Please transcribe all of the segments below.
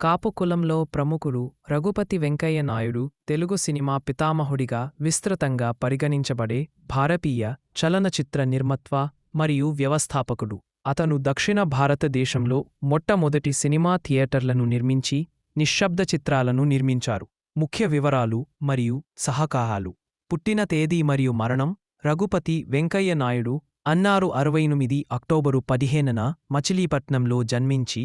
కాపు కులంలో ప్రముఖుడు రఘుపతి వెంకయ్య నాయుడు తెలుగు సినిమా పితామహుడిగా విస్తృతంగా పరిగణించబడే భారతీయ చలనచిత్ర నిర్మాత మరియు వ్యవస్థాపకుడు. అతను దక్షిణ భారతదేశంలో మొట్టమొదటి సినిమా థియేటర్లను నిర్మించి నిశ్శబ్ద చిత్రాలను నిర్మించారు. ముఖ్య వివరాలు మరియు సహకారాలు. పుట్టిన తేదీ మరియు మరణం. రఘుపతి వెంకయ్య నాయుడు 68 అక్టోబరు 15న మచిలీపట్నంలో జన్మించి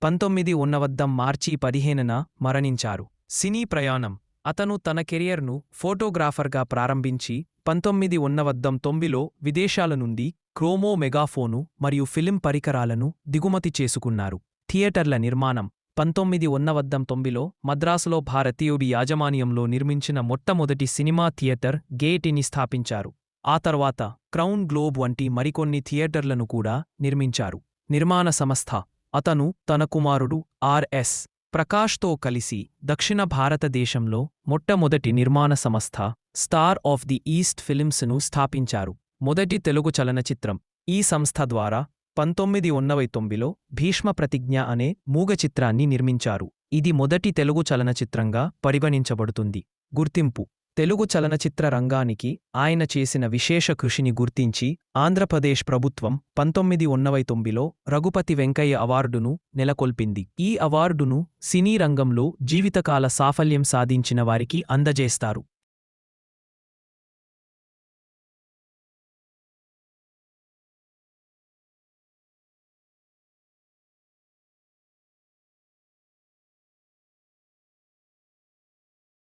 19 మార్చి 15న మరణించారు. సినీ ప్రయాణం. అతను తన కెరియర్ను ఫోటోగ్రాఫర్గా ప్రారంభించి 1990లో విదేశాల నుండి క్రోమో మెగాఫోను మరియు ఫిలిం పరికరాలను దిగుమతి చేసుకున్నారు. థియేటర్ల నిర్మాణం. 1990లో మద్రాసులో భారతీయుడి యాజమాన్యంలో నిర్మించిన మొట్టమొదటి సినిమా థియేటర్ గేటిని స్థాపించారు. ఆ తర్వాత క్రౌన్ గ్లోబ్ వంటి మరికొన్ని థియేటర్లను కూడా నిర్మించారు. నిర్మాణ సంస్థ. అతను తన కుమారుడు ఆర్.ఎస్. ప్రకాష్తో కలిసి దక్షిణ భారతదేశంలో మొట్టమొదటి నిర్మాణ సంస్థ స్టార్ ఆఫ్ ది ఈస్ట్ ఫిలిమ్స్ను స్థాపించారు. మొదటి తెలుగు చలనచిత్రం. ఈ సంస్థ ద్వారా 1990లో భీష్మ ప్రతిజ్ఞ అనే మూగ చిత్రాన్ని నిర్మించారు. ఇది మొదటి తెలుగు చలనచిత్రంగా పరిగణించబడుతుంది. గుర్తింపు. తెలుగు చలనచిత్ర రంగానికి ఆయన చేసిన విశేష కృషిని గుర్తించి ఆంధ్రప్రదేశ్ ప్రభుత్వం 1990లో రఘుపతి వెంకయ్య అవార్డును నెలకొల్పింది. ఈ అవార్డును సినీ రంగంలో జీవితకాల సాఫల్యం సాధించిన వారికి అందజేస్తారు.